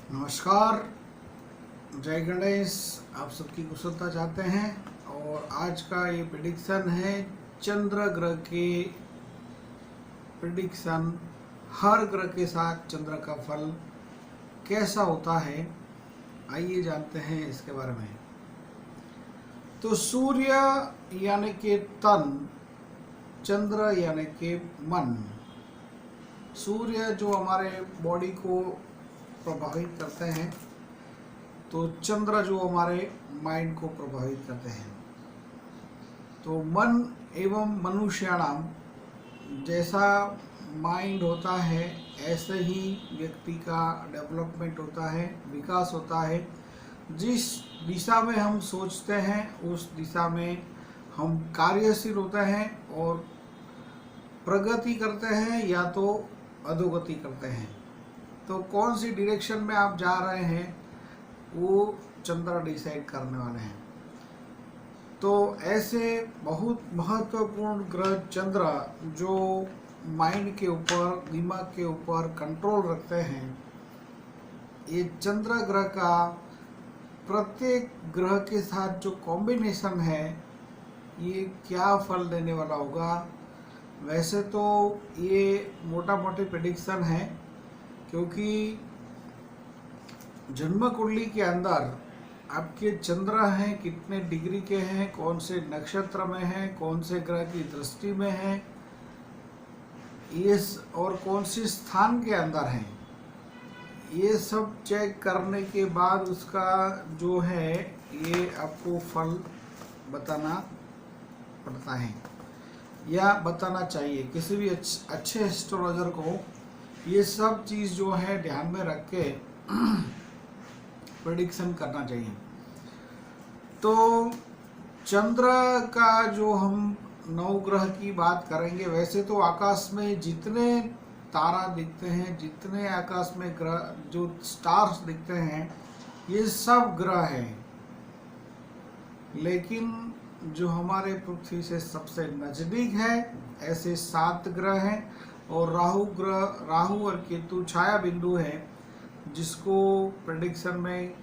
नमस्कार, जय गणेश। आप सबकी कुशलता चाहते हैं और आज का ये प्रिडिक्शन है चंद्र ग्रह के प्रिडिक्शन। हर ग्रह के साथ चंद्र का फल कैसा होता है, आइए जानते हैं इसके बारे में। तो सूर्य यानी कि तन, चंद्र यानी कि मन। सूर्य जो हमारे बॉडी को प्रभावित करते हैं, तो चंद्र जो हमारे माइंड को प्रभावित करते हैं। तो मन एवं मनुष्याणाम, जैसा माइंड होता है ऐसे ही व्यक्ति का डेवलपमेंट होता है, विकास होता है। जिस दिशा में हम सोचते हैं उस दिशा में हम कार्यशील होते हैं और प्रगति करते हैं या तो अधोगति करते हैं। तो कौन सी डायरेक्शन में आप जा रहे हैं वो चंद्र डिसाइड करने वाले हैं। तो ऐसे बहुत महत्वपूर्ण ग्रह चंद्र जो माइंड के ऊपर, दिमाग के ऊपर कंट्रोल रखते हैं, ये चंद्र ग्रह का प्रत्येक ग्रह के साथ जो कॉम्बिनेशन है ये क्या फल देने वाला होगा। वैसे तो ये मोटा मोटी प्रेडिक्शन है, क्योंकि जन्म कुंडली के अंदर आपके चंद्र हैं कितने डिग्री के हैं, कौन से नक्षत्र में हैं, कौन से ग्रह की दृष्टि में हैं, ये और कौन से स्थान के अंदर हैं, ये सब चेक करने के बाद उसका जो है ये आपको फल बताना पड़ता है या बताना चाहिए। किसी भी अच्छे एस्ट्रोलॉजर को ये सब चीज़ जो है ध्यान में रख के प्रेडिक्शन करना चाहिए। तो चंद्र का जो हम नवग्रह की बात करेंगे, वैसे तो आकाश में जितने तारा दिखते हैं, जितने आकाश में ग्रह जो स्टार्स दिखते हैं, ये सब ग्रह हैं। लेकिन जो हमारे पृथ्वी से सबसे नज़दीक है ऐसे 7 ग्रह हैं और राहु और केतु छाया बिंदु है, जिसको प्रेडिक्शन में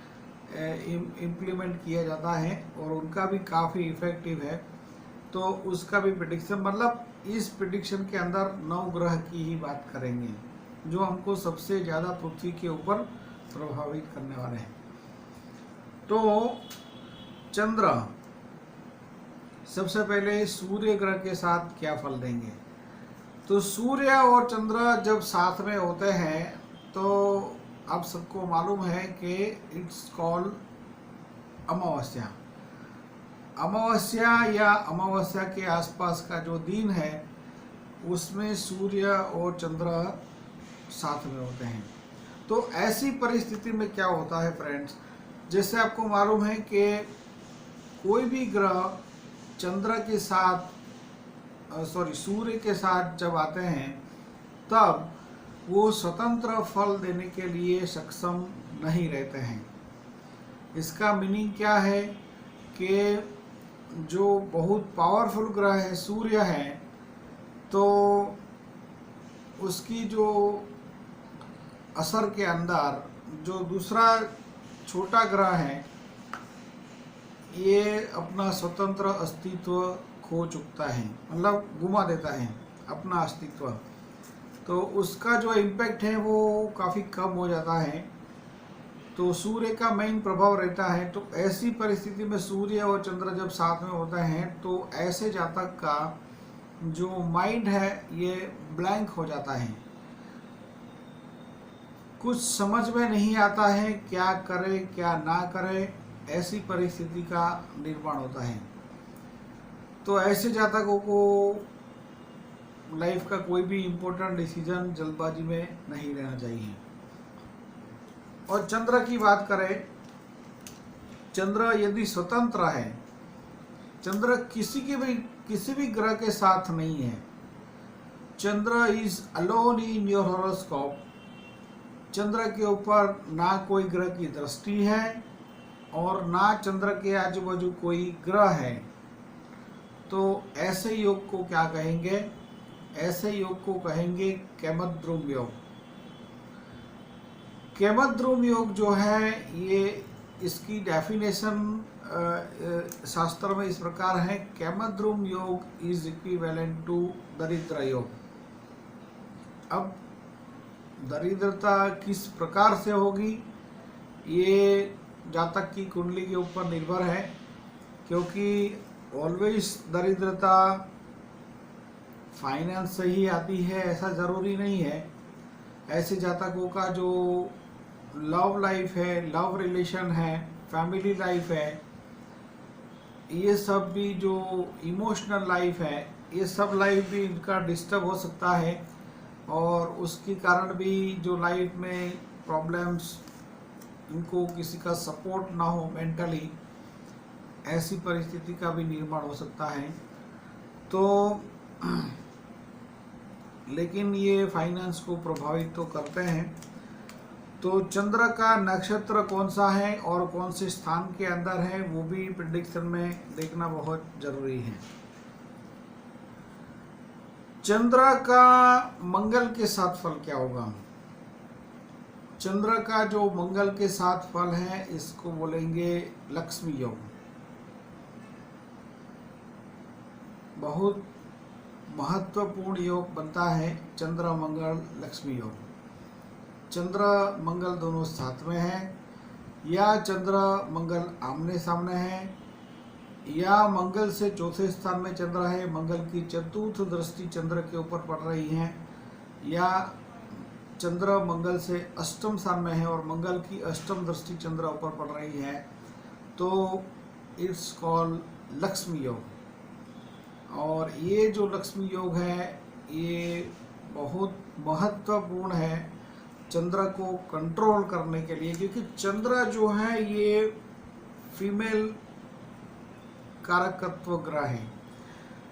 इम्प्लीमेंट किया जाता है और उनका भी काफ़ी इफ़ेक्टिव है। तो उसका भी प्रेडिक्शन, मतलब इस प्रेडिक्शन के अंदर 9 ग्रह की ही बात करेंगे जो हमको सबसे ज़्यादा पृथ्वी के ऊपर प्रभावित करने वाले हैं। तो चंद्र सबसे पहले सूर्य ग्रह के साथ क्या फल देंगे। तो सूर्य और चंद्र जब साथ में होते हैं तो आप सबको मालूम है कि इट्स कॉल्ड अमावस्या। अमावस्या या अमावस्या के आसपास का जो दिन है उसमें सूर्य और चंद्र साथ में होते हैं। तो ऐसी परिस्थिति में क्या होता है फ्रेंड्स, जैसे आपको मालूम है कि कोई भी ग्रह चंद्र के साथ सूर्य के साथ जब आते हैं तब वो स्वतंत्र फल देने के लिए सक्षम नहीं रहते हैं। इसका मीनिंग क्या है कि जो बहुत पावरफुल ग्रह है सूर्य है, तो उसकी जो असर के अंदर जो दूसरा छोटा ग्रह है ये अपना स्वतंत्र अस्तित्व खो चुकता है, मतलब गुमा देता है अपना अस्तित्व। तो उसका जो इम्पैक्ट है वो काफ़ी कम हो जाता है। तो सूर्य का मेन प्रभाव रहता है। तो ऐसी परिस्थिति में सूर्य और चंद्र जब साथ में होते हैं तो ऐसे जातक का जो माइंड है ये ब्लैंक हो जाता है, कुछ समझ में नहीं आता है क्या करे क्या ना करे, ऐसी परिस्थिति का निर्माण होता है। तो ऐसे जातकों को लाइफ का कोई भी इम्पोर्टेंट डिसीजन जल्दबाजी में नहीं लेना चाहिए। और चंद्र की बात करें, चंद्र यदि स्वतंत्र है, चंद्र किसी भी ग्रह के साथ नहीं है, Chandra is alone in your horoscope. Chandra के ऊपर ना कोई ग्रह की दृष्टि है और ना चंद्र के आजू बाजू कोई ग्रह है। तो ऐसे योग को क्या कहेंगे, ऐसे योग को कहेंगे कैमद्रुम योग। केमद्रुम योग जो है ये इसकी डेफिनेशन शास्त्र में इस प्रकार है, केमद्रुम योग इज इक्विवेलेंट टू दरिद्र योग। अब दरिद्रता किस प्रकार से होगी ये जातक की कुंडली के ऊपर निर्भर है, क्योंकि ऑलवेज दरिद्रता फाइनेंस से ही आती है ऐसा ज़रूरी नहीं है। ऐसे जातकों का जो लव लाइफ है, लव रिलेशन है, फैमिली लाइफ है, ये सब भी जो इमोशनल लाइफ है, ये सब लाइफ भी इनका डिस्टर्ब हो सकता है, और उसके कारण भी जो लाइफ में प्रॉब्लम्स, इनको किसी का सपोर्ट ना हो मेंटली, ऐसी परिस्थिति का भी निर्माण हो सकता है। तो लेकिन ये फाइनेंस को प्रभावित तो करते हैं। तो चंद्र का नक्षत्र कौन सा है और कौन से स्थान के अंदर है वो भी प्रेडिक्शन में देखना बहुत जरूरी है। चंद्र का मंगल के साथ फल क्या होगा? चंद्र का जो मंगल के साथ फल है इसको बोलेंगे लक्ष्मी योग। बहुत महत्वपूर्ण योग बनता है चंद्र मंगल लक्ष्मी योग। चंद्र मंगल दोनों साथ में है, या चंद्र मंगल आमने सामने है, या मंगल से चौथे स्थान में चंद्र है, मंगल की चतुर्थ दृष्टि चंद्र के ऊपर पड़ रही है, या चंद्र मंगल से अष्टम स्थान में है और मंगल की अष्टम दृष्टि चंद्र ऊपर पड़ रही है, तो इट्स कॉल्ड लक्ष्मी योग। और ये जो लक्ष्मी योग है ये बहुत महत्वपूर्ण है चंद्र को कंट्रोल करने के लिए, क्योंकि चंद्र जो है ये फीमेल कारकत्व ग्रह है,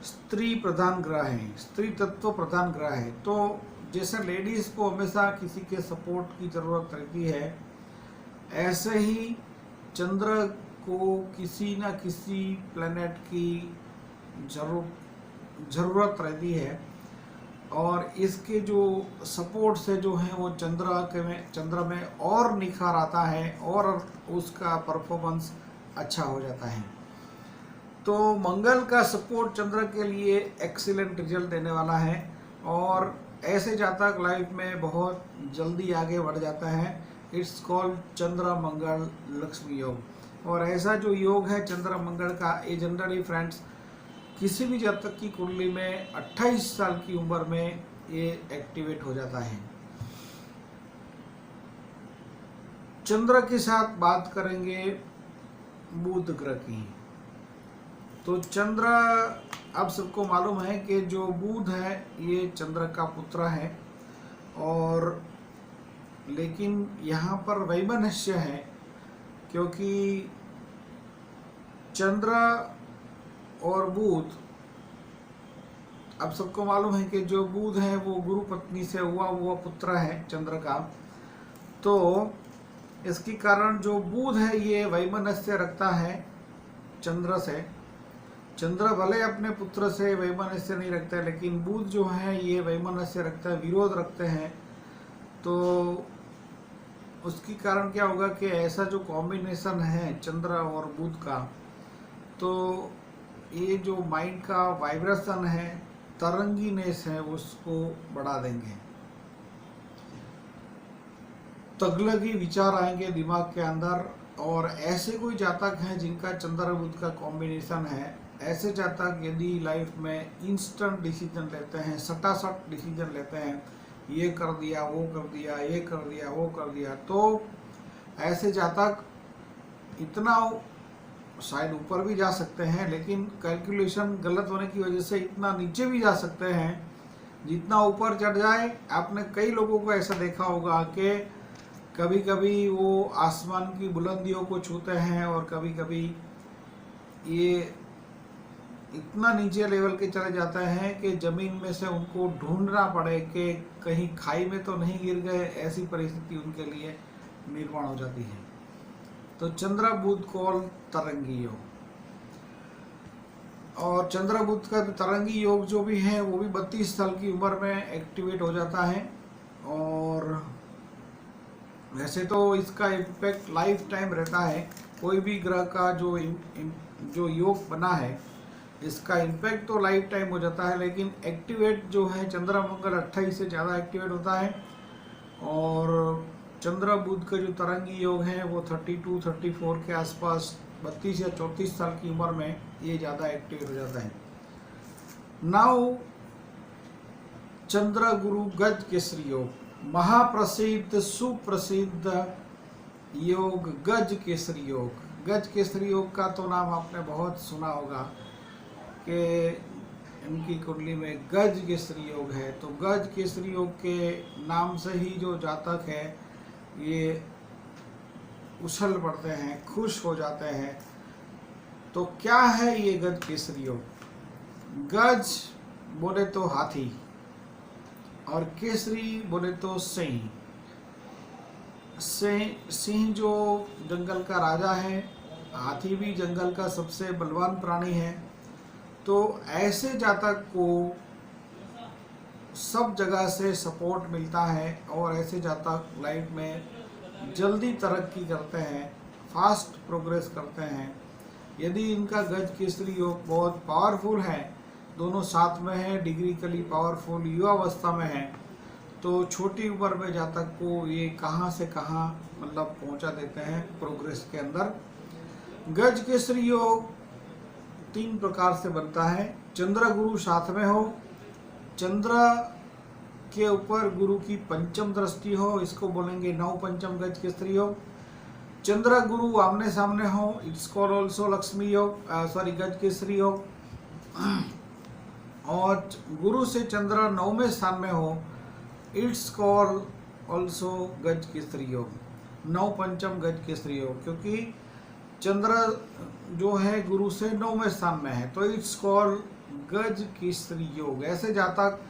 स्त्री प्रधान ग्रह है, स्त्री तत्व प्रधान ग्रह है। तो जैसे लेडीज को हमेशा किसी के सपोर्ट की जरूरत रहती है, ऐसे ही चंद्र को किसी न किसी प्लैनेट की जरूरत रहती है, और इसके जो सपोर्ट से जो है वो चंद्र में और निखार आता है और उसका परफॉर्मेंस अच्छा हो जाता है। तो मंगल का सपोर्ट चंद्र के लिए एक्सीलेंट रिजल्ट देने वाला है, और ऐसे जातक लाइफ में बहुत जल्दी आगे बढ़ जाता है। इट्स कॉल्ड चंद्र मंगल लक्ष्मी योग। और ऐसा जो योग है चंद्र मंगल का, ये जनरली फ्रेंड्स किसी भी जातक की कुंडली में 28 साल की उम्र में ये एक्टिवेट हो जाता है। चंद्र के साथ बात करेंगे बुध ग्रह की। तो चंद्र, आप सबको मालूम है कि जो बुध है ये चंद्र का पुत्र है, और लेकिन यहाँ पर वैमनस्य है, क्योंकि चंद्र और बुध, अब सबको मालूम है कि जो बुध है वो गुरु पत्नी से हुआ पुत्र है चंद्र का। तो इसके कारण जो बुध है ये वैमनस्य रखता है चंद्र से। चंद्र भले अपने पुत्र से वैमनस्य नहीं रखता है, लेकिन बुध जो है ये वैमनस्य रखता है, विरोध रखते हैं। तो उसके कारण क्या होगा कि ऐसा जो कॉम्बिनेशन है चंद्र और बुध का, तो ये जो माइंड का वाइब्रेशन है, तरंगीनेस है, उसको बढ़ा देंगे। तगलगी विचार आएंगे दिमाग के अंदर। और ऐसे कोई जातक हैं जिनका चंद्र बुध का कॉम्बिनेशन है, ऐसे जातक यदि लाइफ में इंस्टेंट डिसीजन लेते हैं, सटासट डिसीजन लेते हैं, ये कर दिया, वो कर दिया, ये कर दिया, वो कर दिया, तो ऐसे जातक इतना शायद ऊपर भी जा सकते हैं, लेकिन कैलकुलेशन गलत होने की वजह से इतना नीचे भी जा सकते हैं। जितना ऊपर चढ़ जाए, आपने कई लोगों को ऐसा देखा होगा कि कभी कभी वो आसमान की बुलंदियों को छूते हैं, और कभी कभी ये इतना नीचे लेवल के चले जाते हैं कि ज़मीन में से उनको ढूंढना पड़े कि कहीं खाई में तो नहीं गिर गए, ऐसी परिस्थिति उनके लिए निर्माण हो जाती है। तो चंद्र बुध कॉल तरंगी योग, और चंद्र बुध का तरंगी योग जो भी है वो भी 32 साल की उम्र में एक्टिवेट हो जाता है। और वैसे तो इसका इम्पैक्ट लाइफ टाइम रहता है। कोई भी ग्रह का जो योग बना है इसका इम्पैक्ट तो लाइफ टाइम हो जाता है, लेकिन एक्टिवेट जो है चंद्र मंगल 28 से ज़्यादा एक्टिवेट होता है, और चंद्र बुध का जो तरंगी योग है वो 32-34 के आसपास 32 या 34 साल की उम्र में ये ज़्यादा एक्टिवेट हो जाता है। नाउ चंद्र गुरु गज केसरी योग, महाप्रसिद्ध सुप्रसिद्ध योग गज केसरी योग। गज केसरी योग का तो नाम आपने बहुत सुना होगा कि इनकी कुंडली में गज केसरी योग है। तो गज केसरी योग के नाम से ही जो जातक है ये उछल पड़ते हैं, खुश हो जाते हैं। तो क्या है ये गज केसरी योग? गज बोले तो हाथी और केसरी बोले तो सिंह। सिंह जो जंगल का राजा है, हाथी भी जंगल का सबसे बलवान प्राणी है। तो ऐसे जातक को सब जगह से सपोर्ट मिलता है और ऐसे जातक लाइफ में जल्दी तरक्की करते हैं, फास्ट प्रोग्रेस करते हैं। यदि इनका गज केसरी योग बहुत पावरफुल है, दोनों साथ में है, डिग्रिकली पावरफुल युवावस्था में है, तो छोटी उम्र में जातक को ये कहाँ से कहाँ मतलब पहुँचा देते हैं प्रोग्रेस के अंदर। गज केसरी योग 3 प्रकार से बनता है। चंद्र गुरु साथ में हो, चंद्र के ऊपर गुरु की पंचम दृष्टि हो, इसको बोलेंगे नव पंचम गज केसरी योग। चंद्र गुरु आमने सामने हो, इट्स कॉल्ड ऑल्सो लक्ष्मी योग, गज केसरी योग। और गुरु से चंद्र 9वें स्थान में हो, इट्स कॉल्ड ऑल्सो गज केसरी योग, नव पंचम गज केसरी योग। क्योंकि चंद्र जो है गुरु से 9वें स्थान में है, तो इट्स कॉल्ड गज केसरी योग। ऐसे जातक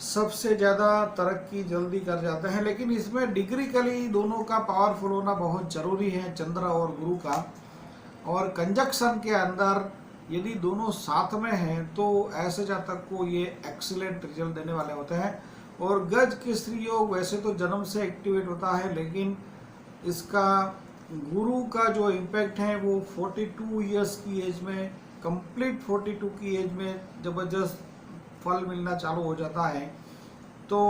सबसे ज़्यादा तरक्की जल्दी कर जाते हैं, लेकिन इसमें डिग्रिकली दोनों का पावरफुल होना बहुत ज़रूरी है, चंद्र और गुरु का। और कंजक्शन के अंदर यदि दोनों साथ में हैं तो ऐसे जातक को ये एक्सीलेंट रिजल्ट देने वाले होते हैं। और गज केसरी योग वैसे तो जन्म से एक्टिवेट होता है, लेकिन इसका गुरु का जो इम्पैक्ट है वो 42 इयर्स की एज में, कंप्लीट 42 की एज में ज़बरदस्त फल मिलना चालू हो जाता है। तो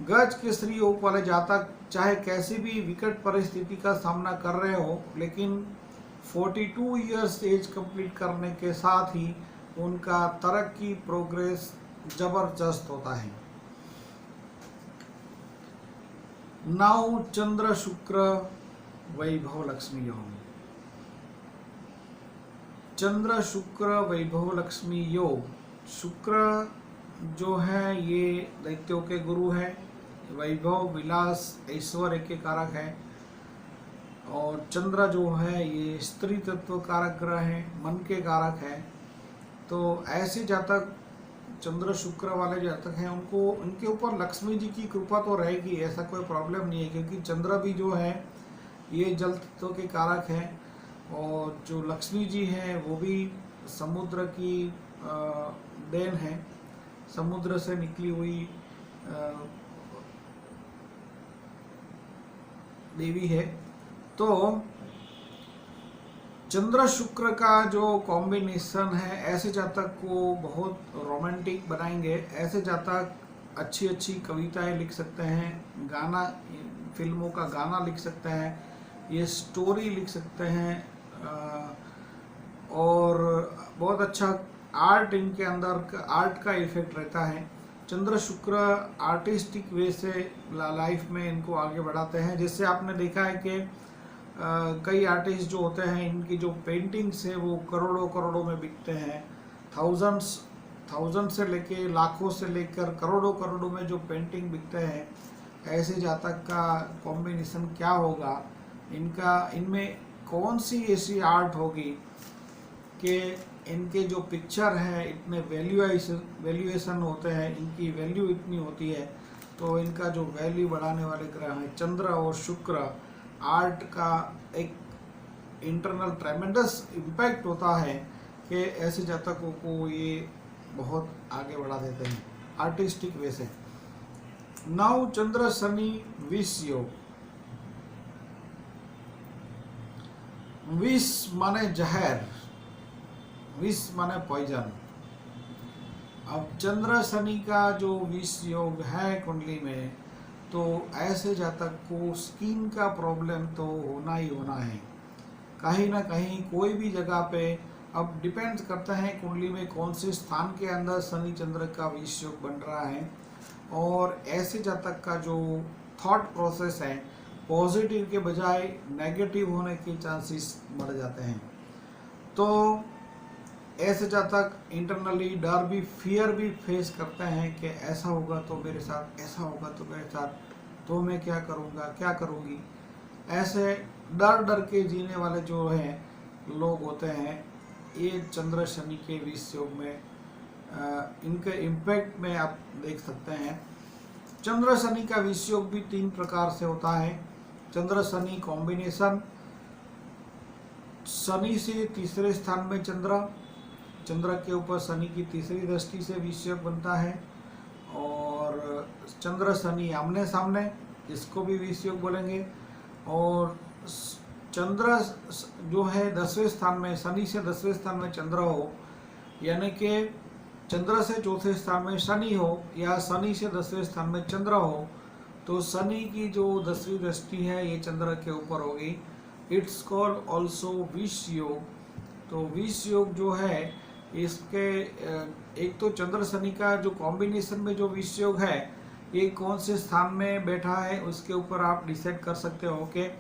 गज केसरी योग वाले जातक चाहे कैसी भी विकट परिस्थिति का सामना कर रहे हो, लेकिन 42 इयर्स एज कंप्लीट करने के साथ ही उनका तरक्की प्रोग्रेस जबरदस्त होता है। नाउ चंद्र शुक्र वैभव लक्ष्मी योग। चंद्र शुक्र वैभव लक्ष्मी योग, शुक्र जो है ये दैत्यों के गुरु है, वैभव विलास ऐश्वर्य के कारक है। और चंद्र जो है ये स्त्री तत्व कारक ग्रह है, मन के कारक है। तो ऐसे जातक चंद्र शुक्र वाले जातक हैं, उनको उनके ऊपर लक्ष्मी जी की कृपा तो रहेगी, ऐसा कोई प्रॉब्लम नहीं है। क्योंकि चंद्र भी जो है ये जल तत्व के कारक हैं, और जो लक्ष्मी जी हैं वो भी समुद्र की देन है, समुद्र से निकली हुई देवी है। तो चंद्र शुक्र का जो कॉम्बिनेशन है ऐसे जातक को बहुत रोमांटिक बनाएंगे। ऐसे जातक अच्छी अच्छी कविताएं लिख सकते हैं, गाना, फिल्मों का गाना लिख सकते हैं, ये स्टोरी लिख सकते हैं, और बहुत अच्छा आर्ट इनके अंदर आर्ट का इफेक्ट रहता है। चंद्र शुक्र आर्टिस्टिक वे से लाइफ में इनको आगे बढ़ाते हैं। जैसे आपने देखा है कि कई आर्टिस्ट जो होते हैं इनकी जो पेंटिंग्स है वो करोड़ों करोड़ों में बिकते हैं। थाउजेंड से लेके लाखों से लेकर करोड़ों करोड़ों में जो पेंटिंग बिकते हैं, ऐसे जातक का कॉम्बिनेशन क्या होगा, इनमें कौन सी ऐसी आर्ट होगी कि इनके जो पिक्चर है इतने वैल्यूएशन होते हैं, इनकी वैल्यू इतनी होती है। तो इनका जो वैल्यू बढ़ाने वाले ग्रह हैं चंद्र और शुक्र, आर्ट का एक इंटरनल ट्रेमेंडस इम्पैक्ट होता है कि ऐसे जातकों को ये बहुत आगे बढ़ा देते हैं आर्टिस्टिक वे से। नाउ चंद्र शनि विष योग। विष माने जहर, विष माने पॉइजन। अब चंद्र शनि का जो विष योग है कुंडली में, तो ऐसे जातक को स्किन का प्रॉब्लम तो होना ही होना है कहीं ना कहीं, कोई भी जगह पे। अब डिपेंड्स करता है कुंडली में कौन से स्थान के अंदर शनि चंद्र का विष योग बन रहा है, और ऐसे जातक का जो थॉट प्रोसेस है पॉजिटिव के बजाय नेगेटिव होने के चांसेस बढ़ जाते हैं। तो ऐसे जातक इंटरनली डर भी, फियर भी फेस करते हैं कि ऐसा होगा तो मेरे साथ, ऐसा होगा तो मेरे साथ, तो मैं क्या करूँगा, क्या करूँगी। ऐसे डर डर के जीने वाले जो हैं लोग होते हैं, ये चंद्र शनि के विष योग में इनके इम्पैक्ट में आप देख सकते हैं। चंद्र शनि का विष योग भी 3 प्रकार से होता है। चंद्र शनि कॉम्बिनेशन, शनि से तीसरे स्थान में चंद्र, चंद्र के ऊपर शनि की तीसरी दृष्टि से विष योग बनता है, और चंद्र शनि आमने सामने, इसको भी विष योग बोलेंगे। और चंद्र जो है 10वें स्थान में, शनि से 10वें स्थान में चंद्र हो, यानी कि चंद्र से चौथे स्थान में शनि हो, या शनि से 10वें स्थान में चंद्र हो, तो शनि की जो 10वीं दृष्टि है ये चंद्र के ऊपर होगी। इट्स कॉल्ड ऑल्सो विष योग। तो विष योग जो है इसके एक तो चंद्र शनि का जो कॉम्बिनेशन में जो विष योग है ये कौन से स्थान में बैठा है उसके ऊपर आप डिसाइड कर सकते हो कि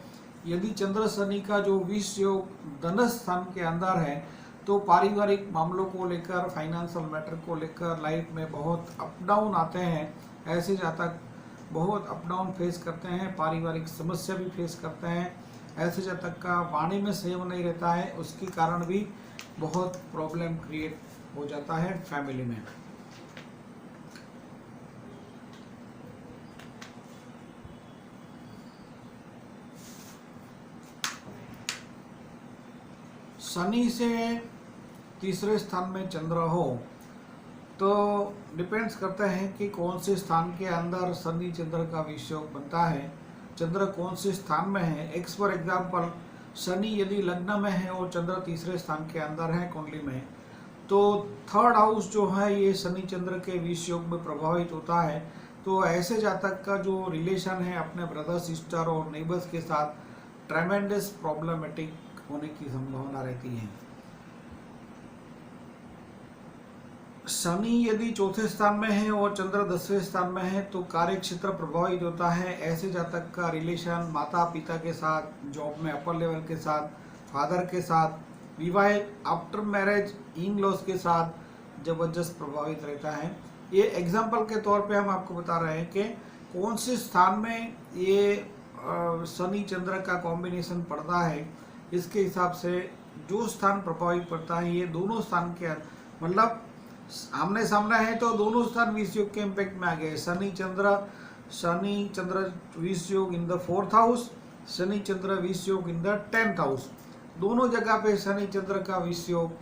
यदि चंद्र शनि का जो विष योग धन स्थान के अंदर है तो पारिवारिक मामलों को लेकर, फाइनेंशियल मैटर को लेकर लाइफ में बहुत अप डाउन आते हैं। ऐसे जातक बहुत अप डाउन फेस करते हैं, पारिवारिक समस्या भी फेस करते हैं। ऐसे जातक का वाणी में संयम नहीं रहता है, उसके कारण भी बहुत प्रॉब्लम क्रिएट हो जाता है फैमिली में। शनि से तीसरे स्थान में चंद्र हो तो डिपेंड्स करता है कि कौन से स्थान के अंदर शनि चंद्र का विष योग बनता है, चंद्र कौन से स्थान में है। एक्स फॉर एग्जाम्पल, शनि यदि लग्न में है और चंद्र तीसरे स्थान के अंदर है कुंडली में, तो 3rd हाउस जो है ये शनि चंद्र के विष योग में प्रभावित होता है। तो ऐसे जातक का जो रिलेशन है अपने ब्रदर सिस्टर और नेबर्स के साथ ट्रेमेंडस प्रॉब्लमेटिक होने की संभावना रहती है। शनि यदि चौथे स्थान में है और चंद्र 10वें स्थान में है तो कार्य क्षेत्र प्रभावित होता है। ऐसे जातक का रिलेशन माता पिता के साथ, जॉब में अपर लेवल के साथ, फादर के साथ, विवाहित आफ्टर मैरिज इन लॉज के साथ जबरदस्त प्रभावित रहता है। ये एग्जाम्पल के तौर पे हम आपको बता रहे हैं कि कौन से स्थान में ये शनि चंद्र का कॉम्बिनेशन पड़ता है, इसके हिसाब से जो स्थान प्रभावित पड़ता है ये दोनों स्थान के मतलब आमने सामने है तो दोनों स्थान विष योग के इम्पैक्ट में आ गए। शनि चंद्र विष योग in the 4th house, Shani Chandra विष योग इन द 10th हाउस, दोनों जगह पे शनि चंद्र का विष योग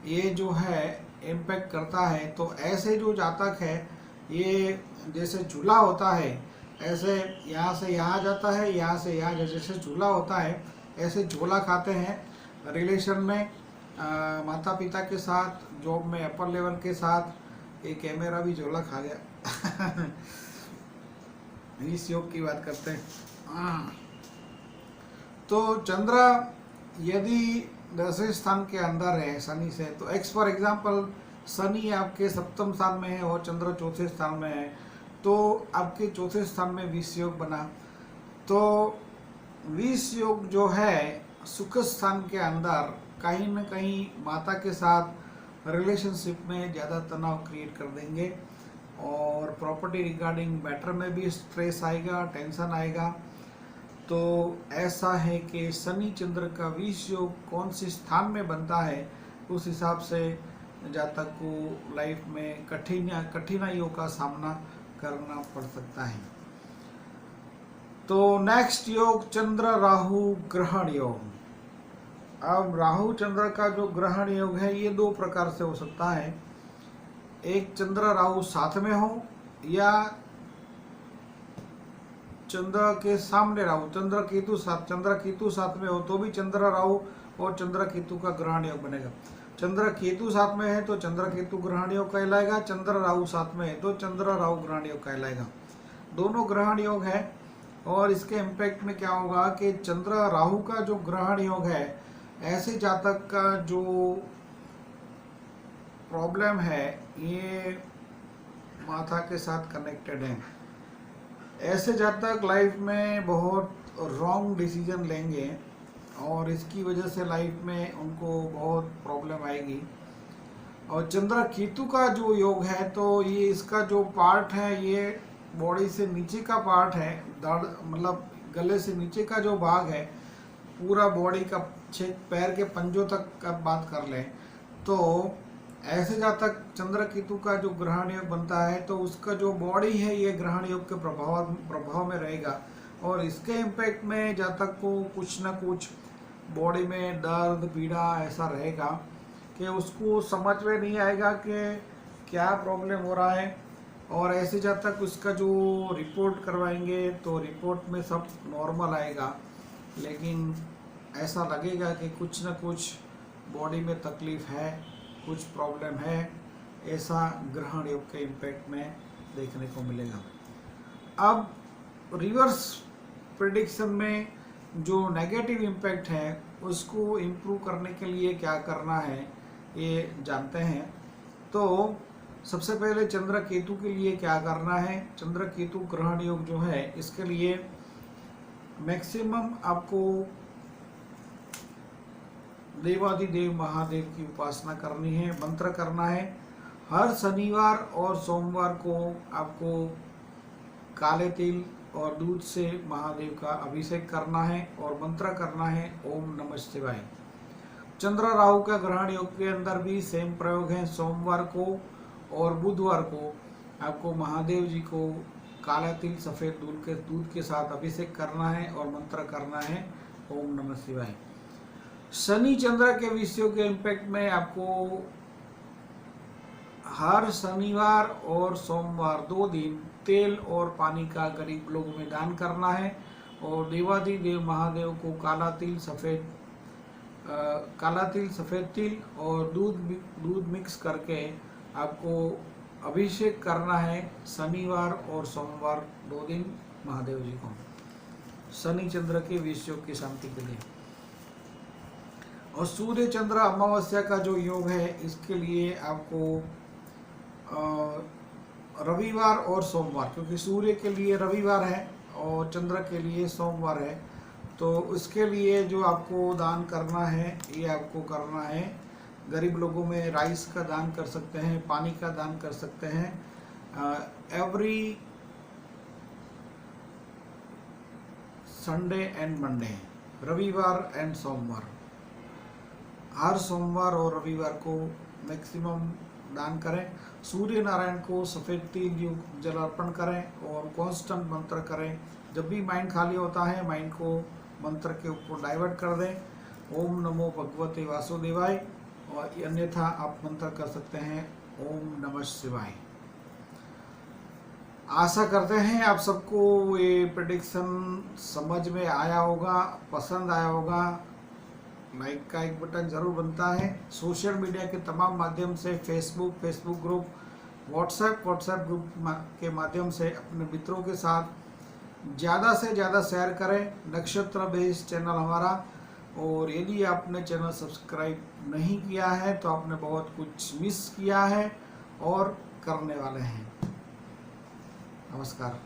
ये जो है इम्पैक्ट करता है। तो ऐसे जो जातक है ये जैसे झूला होता है, ऐसे यहाँ से यहाँ जाता है, यहाँ से यहाँ, जैसे झूला होता है ऐसे झोला खाते हैं रिलेशन में, माता पिता के साथ, जॉब में अपर लेवल के साथ। एक कैमरा भी झोला खा गया इस योग की बात करते हैं। तो चंद्र यदि 10वें स्थान के अंदर है शनि से, तो एक्स फॉर एग्जाम्पल शनि आपके 7th स्थान में है और चंद्र 4थे स्थान में है, तो आपके 4थे स्थान में विष योग बना। तो विष योग जो है सुख स्थान के अंदर कहीं न कहीं माता के साथ रिलेशनशिप में ज़्यादा तनाव क्रिएट कर देंगे, और प्रॉपर्टी रिगार्डिंग मैटर में भी स्ट्रेस आएगा, टेंशन आएगा। तो ऐसा है कि शनि चंद्र का विष योग कौन से स्थान में बनता है उस हिसाब से जातक को लाइफ में कठिनाइयों का सामना करना पड़ सकता है। तो नेक्स्ट योग चंद्र राहु ग्रहण योग। अब राहु चंद्र का जो ग्रहण योग है ये 2 प्रकार से हो सकता है। एक चंद्र राहु साथ में हो, या चंद्र के सामने राहु, चंद्र केतु साथ में हो तो भी चंद्र राहु और चंद्र केतु का ग्रहण योग बनेगा। चंद्र केतु साथ में है तो चंद्र केतु ग्रहण योग कहलाएगा, चंद्र राहु साथ में है तो चंद्र राहु ग्रहण योग कहलाएगा। दोनों ग्रहण योग है और इसके इम्पैक्ट में क्या होगा कि चंद्र राहु का जो ग्रहण योग है, ऐसे जातक का जो प्रॉब्लम है ये माता के साथ कनेक्टेड है। ऐसे जातक लाइफ में बहुत रॉन्ग डिसीजन लेंगे और इसकी वजह से लाइफ में उनको बहुत प्रॉब्लम आएगी। और चंद्र केतु का जो योग है तो ये इसका जो पार्ट है ये बॉडी से नीचे का पार्ट है, मतलब गले से नीचे का जो भाग है पूरा बॉडी का पैर के पंजों तक का बात कर लें तो ऐसे जहाँ तक चंद्र केतु का जो ग्रहण योग बनता है तो उसका जो बॉडी है ये ग्रहण योग के प्रभाव में रहेगा। और इसके इम्पैक्ट में जहाँ तक को कुछ ना कुछ बॉडी में दर्द पीड़ा ऐसा रहेगा कि उसको समझ में नहीं आएगा कि क्या प्रॉब्लम हो रहा है। और ऐसे जब तक उसका जो रिपोर्ट करवाएंगे तो रिपोर्ट में सब नॉर्मल आएगा, लेकिन ऐसा लगेगा कि कुछ ना कुछ बॉडी में तकलीफ है, कुछ प्रॉब्लम है, ऐसा ग्रहण योग के इम्पैक्ट में देखने को मिलेगा। अब रिवर्स प्रेडिक्शन में जो नेगेटिव इम्पैक्ट है उसको इम्प्रूव करने के लिए क्या करना है ये जानते हैं। तो सबसे पहले चंद्र केतु के लिए क्या करना है, चंद्र केतु ग्रहण योग जो है इसके लिए मैक्सिमम आपको देवाधिदेव महादेव की उपासना करनी है, मंत्र करना है। हर शनिवार और सोमवार को आपको काले तिल और दूध से महादेव का अभिषेक करना है और मंत्र करना है ओम नमः शिवाय। चंद्र राहु का ग्रहण योग के अंदर भी सेम प्रयोग है। सोमवार को और बुधवार को आपको महादेव जी को काला तिल सफ़ेद दूध के साथ अभिषेक करना है और मंत्र करना है ओम नमः शिवाय। शनि चंद्र के विषयों के इम्पैक्ट में आपको हर शनिवार और सोमवार 2 दिन तेल और पानी का गरीब लोगों में दान करना है और देवाधिदेव महादेव को काला तिल सफ़ेद तिल और दूध मिक्स करके आपको अभिषेक करना है शनिवार और सोमवार 2 दिन महादेव जी को, शनि चंद्र के विषयों की शांति के लिए। और सूर्य चंद्र अमावस्या का जो योग है इसके लिए आपको रविवार और सोमवार, क्योंकि सूर्य के लिए रविवार है और चंद्र के लिए सोमवार है, तो उसके लिए जो आपको दान करना है ये आपको करना है गरीब लोगों में राइस का दान कर सकते हैं, पानी का दान कर सकते हैं। एवरी संडे एंड मंडे, रविवार एंड सोमवार, हर सोमवार और रविवार को मैक्सिमम दान करें। सूर्य नारायण को सफ़ेद तिल जल अर्पण करें और कॉन्स्टेंट मंत्र करें। जब भी माइंड खाली होता है माइंड को मंत्र के ऊपर डाइवर्ट कर दें ओम नमो भगवते वासुदेवाय, और अन्यथा आप मंत्र कर सकते हैं ओम नमः शिवाय। आशा करते हैं आप सबको ये प्रेडिक्शन समझ में आया होगा, पसंद आया होगा। लाइक का एक बटन जरूर बनता है। सोशल मीडिया के तमाम माध्यम से फेसबुक ग्रुप, व्हाट्सएप ग्रुप के माध्यम से अपने मित्रों के साथ ज़्यादा से ज़्यादा शेयर करें। नक्षत्र बेस चैनल हमारा, और यदि आपने चैनल सब्सक्राइब नहीं किया है तो आपने बहुत कुछ मिस किया है और करने वाले हैं। नमस्कार।